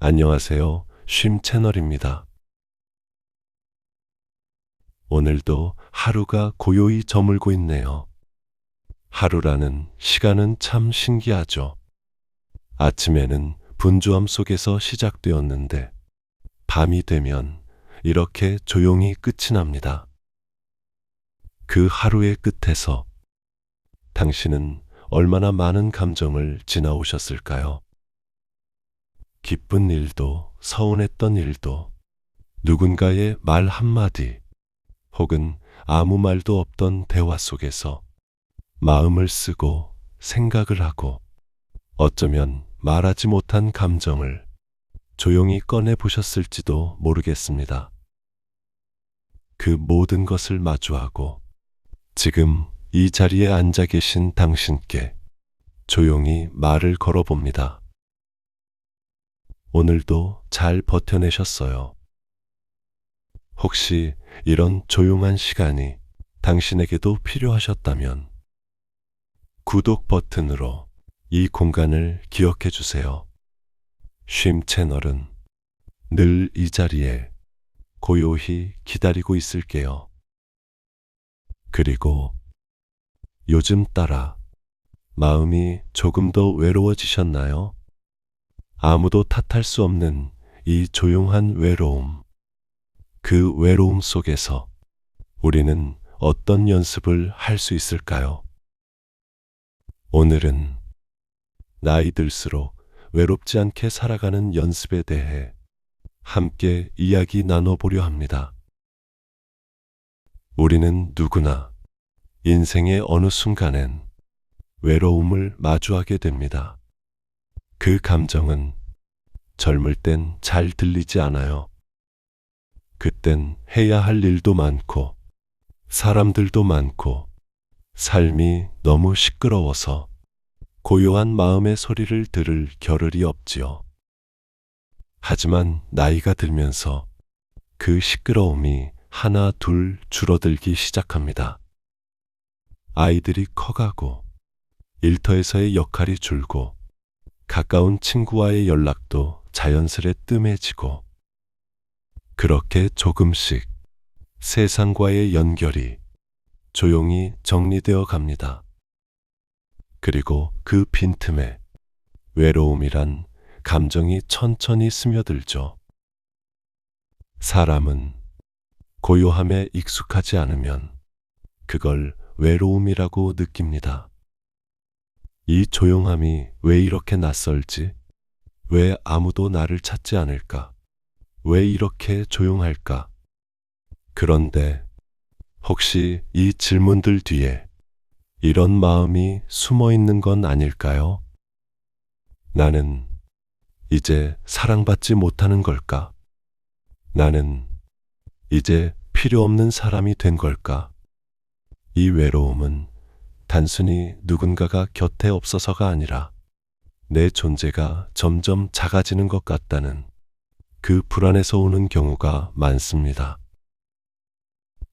안녕하세요. 쉼 채널입니다. 오늘도 하루가 고요히 저물고 있네요. 하루라는 시간은 참 신기하죠. 아침에는 분주함 속에서 시작되었는데 밤이 되면 이렇게 조용히 끝이 납니다. 그 하루의 끝에서 당신은 얼마나 많은 감정을 지나오셨을까요? 기쁜 일도, 서운했던 일도, 누군가의 말 한마디, 혹은 아무 말도 없던 대화 속에서 마음을 쓰고 생각을 하고 어쩌면 말하지 못한 감정을 조용히 꺼내 보셨을지도 모르겠습니다. 그 모든 것을 마주하고 지금 이 자리에 앉아 계신 당신께 조용히 말을 걸어봅니다. 오늘도 잘 버텨내셨어요. 혹시 이런 조용한 시간이 당신에게도 필요하셨다면 구독 버튼으로 이 공간을 기억해 주세요. 쉼 채널은 늘 이 자리에 고요히 기다리고 있을게요. 그리고 요즘 따라 마음이 조금 더 외로워지셨나요? 아무도 탓할 수 없는 이 조용한 외로움. 그 외로움 속에서 우리는 어떤 연습을 할 수 있을까요? 오늘은 나이 들수록 외롭지 않게 살아가는 연습에 대해 함께 이야기 나눠보려 합니다. 우리는 누구나 인생의 어느 순간엔 외로움을 마주하게 됩니다. 그 감정은 젊을 땐 잘 들리지 않아요. 그땐 해야 할 일도 많고, 사람들도 많고, 삶이 너무 시끄러워서 고요한 마음의 소리를 들을 겨를이 없지요. 하지만 나이가 들면서 그 시끄러움이 하나 둘 줄어들기 시작합니다. 아이들이 커가고, 일터에서의 역할이 줄고, 가까운 친구와의 연락도 자연스레 뜸해지고, 그렇게 조금씩 세상과의 연결이 조용히 정리되어 갑니다. 그리고 그 빈틈에 외로움이란 감정이 천천히 스며들죠. 사람은 고요함에 익숙하지 않으면 그걸 외로움이라고 느낍니다. 이 조용함이 왜 이렇게 낯설지? 왜 아무도 나를 찾지 않을까? 왜 이렇게 조용할까? 그런데 혹시 이 질문들 뒤에 이런 마음이 숨어 있는 건 아닐까요? 나는 이제 사랑받지 못하는 걸까? 나는 이제 필요 없는 사람이 된 걸까? 이 외로움은 단순히 누군가가 곁에 없어서가 아니라 내 존재가 점점 작아지는 것 같다는 그 불안에서 오는 경우가 많습니다.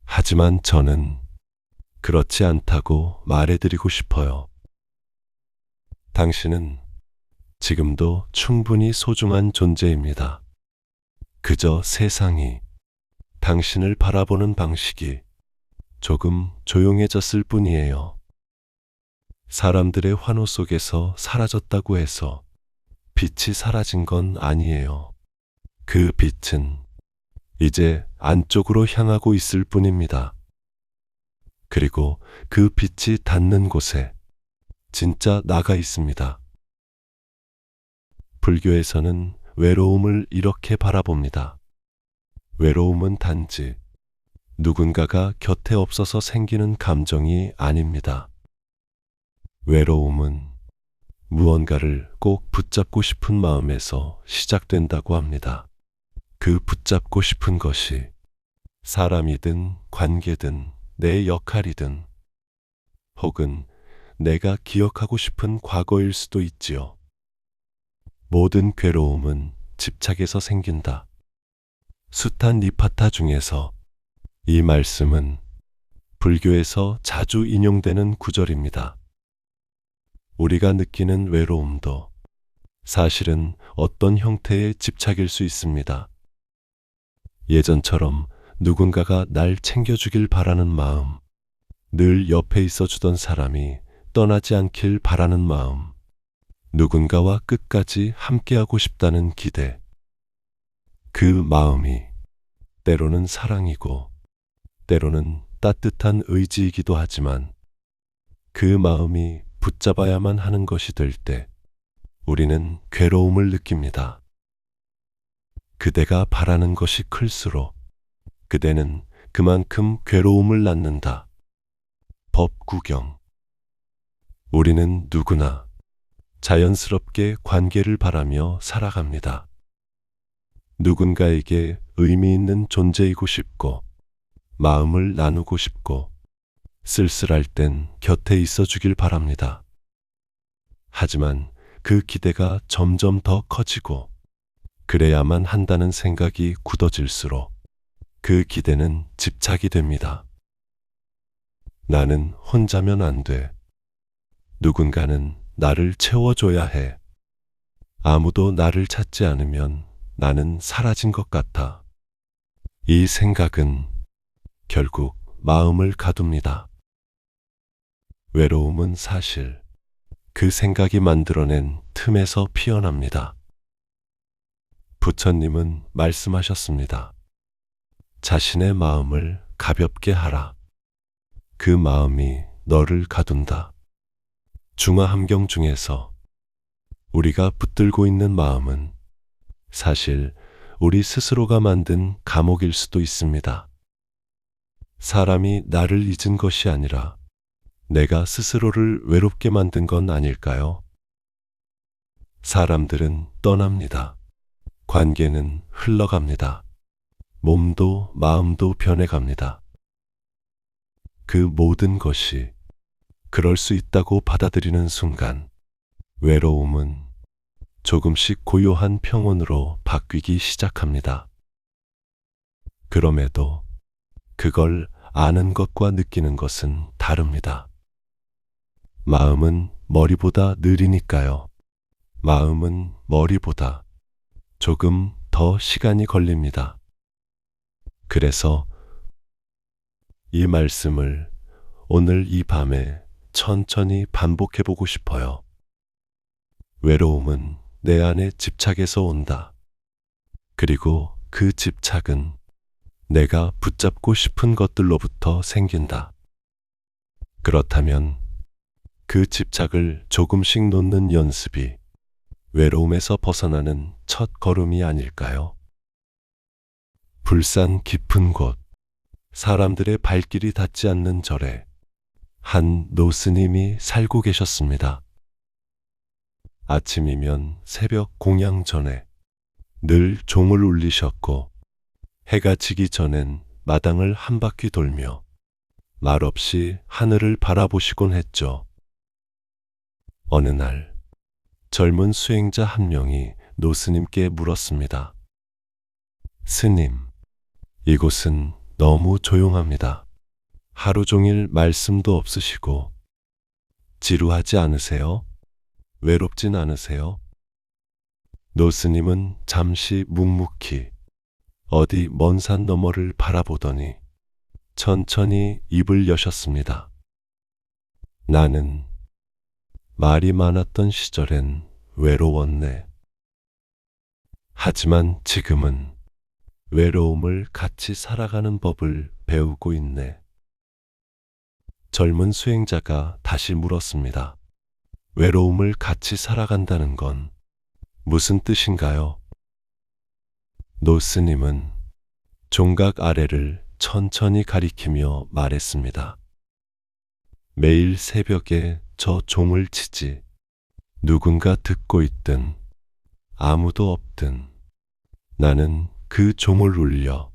하지만 저는 그렇지 않다고 말해드리고 싶어요. 당신은 지금도 충분히 소중한 존재입니다. 그저 세상이 당신을 바라보는 방식이 조금 조용해졌을 뿐이에요. 사람들의 환호 속에서 사라졌다고 해서 빛이 사라진 건 아니에요. 그 빛은 이제 안쪽으로 향하고 있을 뿐입니다. 그리고 그 빛이 닿는 곳에 진짜 나가 있습니다. 불교에서는 외로움을 이렇게 바라봅니다. 외로움은 단지 누군가가 곁에 없어서 생기는 감정이 아닙니다. 외로움은 무언가를 꼭 붙잡고 싶은 마음에서 시작된다고 합니다. 그 붙잡고 싶은 것이 사람이든 관계든 내 역할이든 혹은 내가 기억하고 싶은 과거일 수도 있지요. 모든 괴로움은 집착에서 생긴다. 숱한 니파타 중에서 이 말씀은 불교에서 자주 인용되는 구절입니다. 우리가 느끼는 외로움도 사실은 어떤 형태의 집착일 수 있습니다. 예전처럼 누군가가 날 챙겨주길 바라는 마음, 늘 옆에 있어주던 사람이 떠나지 않길 바라는 마음, 누군가와 끝까지 함께하고 싶다는 기대. 그 마음이 때로는 사랑이고 때로는 따뜻한 의지이기도 하지만 그 마음이 붙잡아야만 하는 것이 될 때 우리는 괴로움을 느낍니다. 그대가 바라는 것이 클수록 그대는 그만큼 괴로움을 낳는다. 법구경. 우리는 누구나 자연스럽게 관계를 바라며 살아갑니다. 누군가에게 의미 있는 존재이고 싶고, 마음을 나누고 싶고, 쓸쓸할 땐 곁에 있어 주길 바랍니다. 하지만 그 기대가 점점 더 커지고, 그래야만 한다는 생각이 굳어질수록 그 기대는 집착이 됩니다. 나는 혼자면 안 돼. 누군가는 나를 채워줘야 해. 아무도 나를 찾지 않으면 나는 사라진 것 같아. 이 생각은 결국 마음을 가둡니다. 외로움은 사실 그 생각이 만들어낸 틈에서 피어납니다. 부처님은 말씀하셨습니다. 자신의 마음을 가볍게 하라. 그 마음이 너를 가둔다. 중화함경 중에서 우리가 붙들고 있는 마음은 사실 우리 스스로가 만든 감옥일 수도 있습니다. 사람이 나를 잊은 것이 아니라 내가 스스로를 외롭게 만든 건 아닐까요? 사람들은 떠납니다. 관계는 흘러갑니다. 몸도 마음도 변해갑니다. 그 모든 것이 그럴 수 있다고 받아들이는 순간 외로움은 조금씩 고요한 평온으로 바뀌기 시작합니다. 그럼에도 그걸 아는 것과 느끼는 것은 다릅니다. 마음은 머리보다 느리니까요. 마음은 머리보다 조금 더 시간이 걸립니다. 그래서 이 말씀을 오늘 이 밤에 천천히 반복해보고 싶어요. 외로움은 내 안의 집착에서 온다. 그리고 그 집착은 내가 붙잡고 싶은 것들로부터 생긴다. 그렇다면 그 집착을 조금씩 놓는 연습이 외로움에서 벗어나는 첫 걸음이 아닐까요? 불산 깊은 곳, 사람들의 발길이 닿지 않는 절에 한 노스님이 살고 계셨습니다. 아침이면 새벽 공양 전에 늘 종을 울리셨고 해가 지기 전엔 마당을 한 바퀴 돌며 말없이 하늘을 바라보시곤 했죠. 어느 날 젊은 수행자 한 명이 노스님께 물었습니다. 스님, 이곳은 너무 조용합니다. 하루 종일 말씀도 없으시고 지루하지 않으세요? 외롭진 않으세요? 노스님은 잠시 묵묵히 어디 먼 산 너머를 바라보더니 천천히 입을 여셨습니다. 나는 말이 많았던 시절엔 외로웠네. 하지만 지금은 외로움을 같이 살아가는 법을 배우고 있네. 젊은 수행자가 다시 물었습니다. 외로움을 같이 살아간다는 건 무슨 뜻인가요? 노스님은 종각 아래를 천천히 가리키며 말했습니다. 매일 새벽에 저 종을 치지. 누군가 듣고 있든 아무도 없든 나는 그 종을 울려.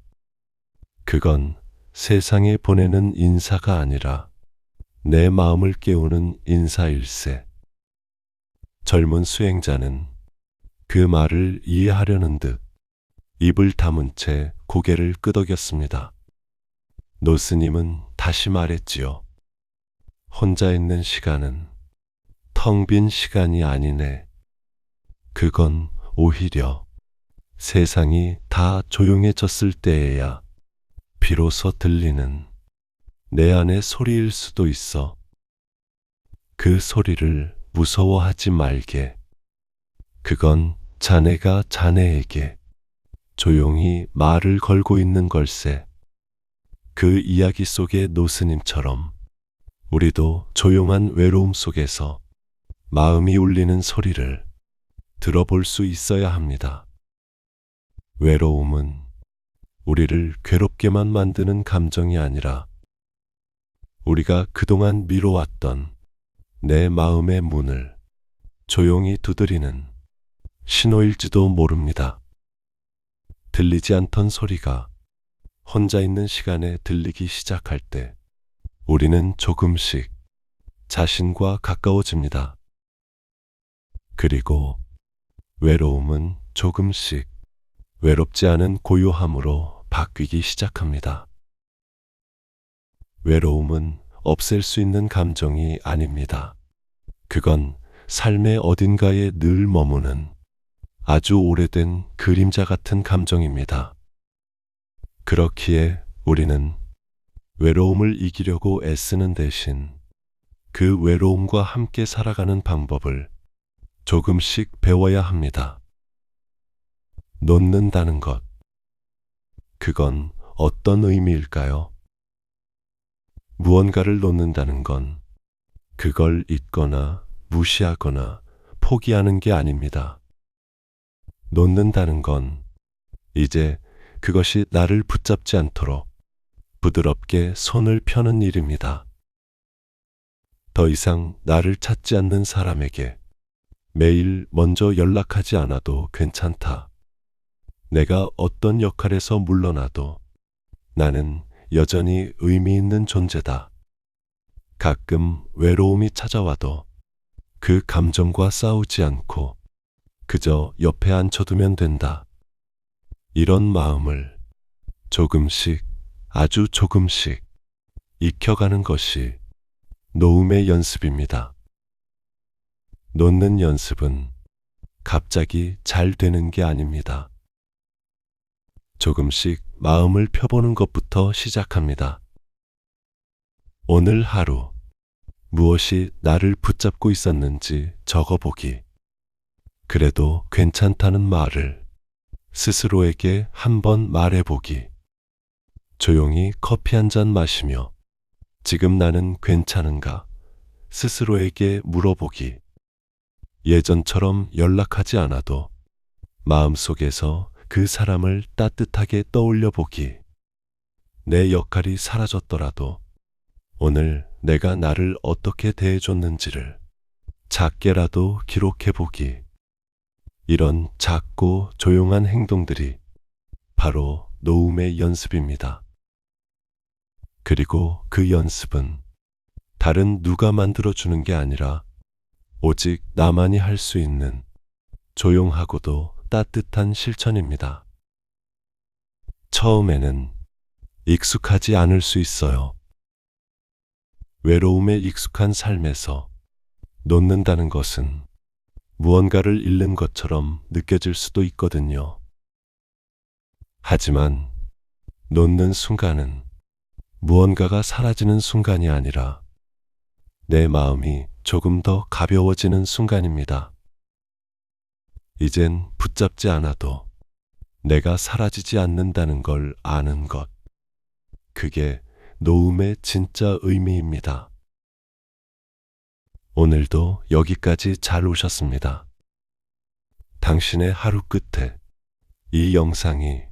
그건 세상에 보내는 인사가 아니라 내 마음을 깨우는 인사일세. 젊은 수행자는 그 말을 이해하려는 듯 입을 다문 채 고개를 끄덕였습니다. 노스님은 다시 말했지요. 혼자 있는 시간은 텅 빈 시간이 아니네. 그건 오히려 세상이 다 조용해졌을 때에야 비로소 들리는 내 안의 소리일 수도 있어. 그 소리를 무서워하지 말게. 그건 자네가 자네에게 조용히 말을 걸고 있는 걸세. 그 이야기 속의 노스님처럼 우리도 조용한 외로움 속에서 마음이 울리는 소리를 들어볼 수 있어야 합니다. 외로움은 우리를 괴롭게만 만드는 감정이 아니라 우리가 그동안 미뤄왔던 내 마음의 문을 조용히 두드리는 신호일지도 모릅니다. 들리지 않던 소리가 혼자 있는 시간에 들리기 시작할 때 우리는 조금씩 자신과 가까워집니다. 그리고 외로움은 조금씩 외롭지 않은 고요함으로 바뀌기 시작합니다. 외로움은 없앨 수 있는 감정이 아닙니다. 그건 삶의 어딘가에 늘 머무는 아주 오래된 그림자 같은 감정입니다. 그렇기에 우리는 외로움을 이기려고 애쓰는 대신 그 외로움과 함께 살아가는 방법을 조금씩 배워야 합니다. 놓는다는 것. 그건 어떤 의미일까요? 무언가를 놓는다는 건 그걸 잊거나 무시하거나 포기하는 게 아닙니다. 놓는다는 건 이제 그것이 나를 붙잡지 않도록 부드럽게 손을 펴는 일입니다. 더 이상 나를 찾지 않는 사람에게 매일 먼저 연락하지 않아도 괜찮다. 내가 어떤 역할에서 물러나도 나는 여전히 의미 있는 존재다. 가끔 외로움이 찾아와도 그 감정과 싸우지 않고 그저 옆에 앉혀두면 된다. 이런 마음을 조금씩, 아주 조금씩 익혀가는 것이 놓음의 연습입니다. 놓는 연습은 갑자기 잘 되는 게 아닙니다. 조금씩 마음을 펴보는 것부터 시작합니다. 오늘 하루 무엇이 나를 붙잡고 있었는지 적어보기. 그래도 괜찮다는 말을 스스로에게 한번 말해보기. 조용히 커피 한 잔 마시며 지금 나는 괜찮은가 스스로에게 물어보기. 예전처럼 연락하지 않아도 마음속에서 그 사람을 따뜻하게 떠올려 보기. 내 역할이 사라졌더라도 오늘 내가 나를 어떻게 대해줬는지를 작게라도 기록해 보기. 이런 작고 조용한 행동들이 바로 놓음의 연습입니다. 그리고 그 연습은 다른 누가 만들어주는 게 아니라 오직 나만이 할 수 있는 조용하고도 따뜻한 실천입니다. 처음에는 익숙하지 않을 수 있어요. 외로움에 익숙한 삶에서 놓는다는 것은 무언가를 잃는 것처럼 느껴질 수도 있거든요. 하지만 놓는 순간은 무언가가 사라지는 순간이 아니라 내 마음이 조금 더 가벼워지는 순간입니다. 이젠 붙잡지 않아도 내가 사라지지 않는다는 걸 아는 것. 그게 놓음의 진짜 의미입니다. 오늘도 여기까지 잘 오셨습니다. 당신의 하루 끝에 이 영상이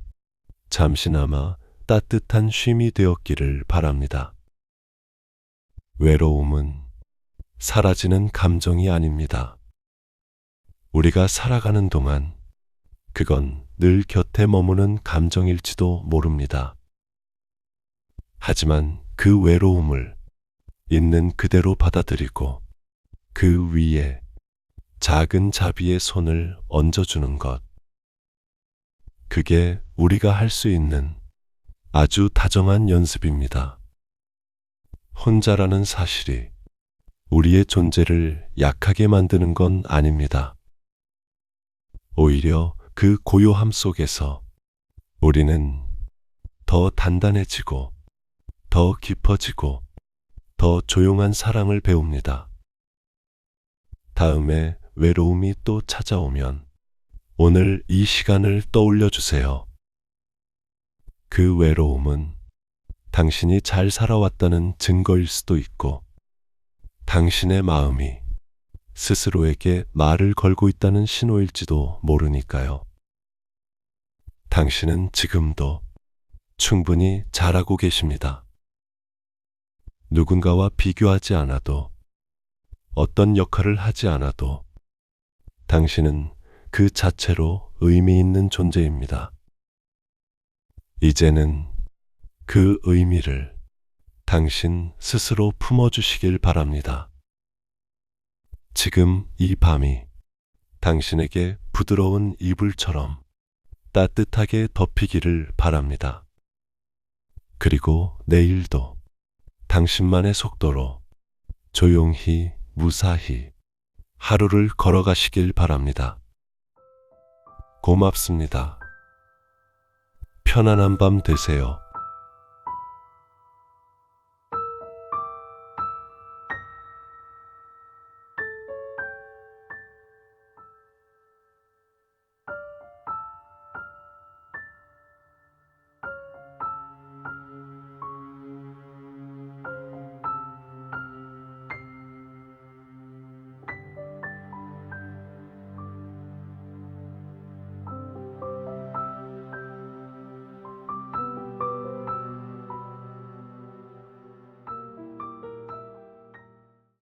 잠시나마 따뜻한 쉼이 되었기를 바랍니다. 외로움은 사라지는 감정이 아닙니다. 우리가 살아가는 동안 그건 늘 곁에 머무는 감정일지도 모릅니다. 하지만 그 외로움을 있는 그대로 받아들이고 그 위에 작은 자비의 손을 얹어주는 것. 그게 우리가 할 수 있는 아주 다정한 연습입니다. 혼자라는 사실이 우리의 존재를 약하게 만드는 건 아닙니다. 오히려 그 고요함 속에서 우리는 더 단단해지고, 더 깊어지고, 더 조용한 사랑을 배웁니다. 다음에 외로움이 또 찾아오면 오늘 이 시간을 떠올려 주세요. 그 외로움은 당신이 잘 살아왔다는 증거일 수도 있고, 당신의 마음이 스스로에게 말을 걸고 있다는 신호일지도 모르니까요. 당신은 지금도 충분히 잘하고 계십니다. 누군가와 비교하지 않아도, 어떤 역할을 하지 않아도 당신은 그 자체로 의미 있는 존재입니다. 이제는 그 의미를 당신 스스로 품어주시길 바랍니다. 지금 이 밤이 당신에게 부드러운 이불처럼 따뜻하게 덮이기를 바랍니다. 그리고 내일도 당신만의 속도로 조용히 무사히 하루를 걸어가시길 바랍니다. 고맙습니다. 편안한 밤 되세요.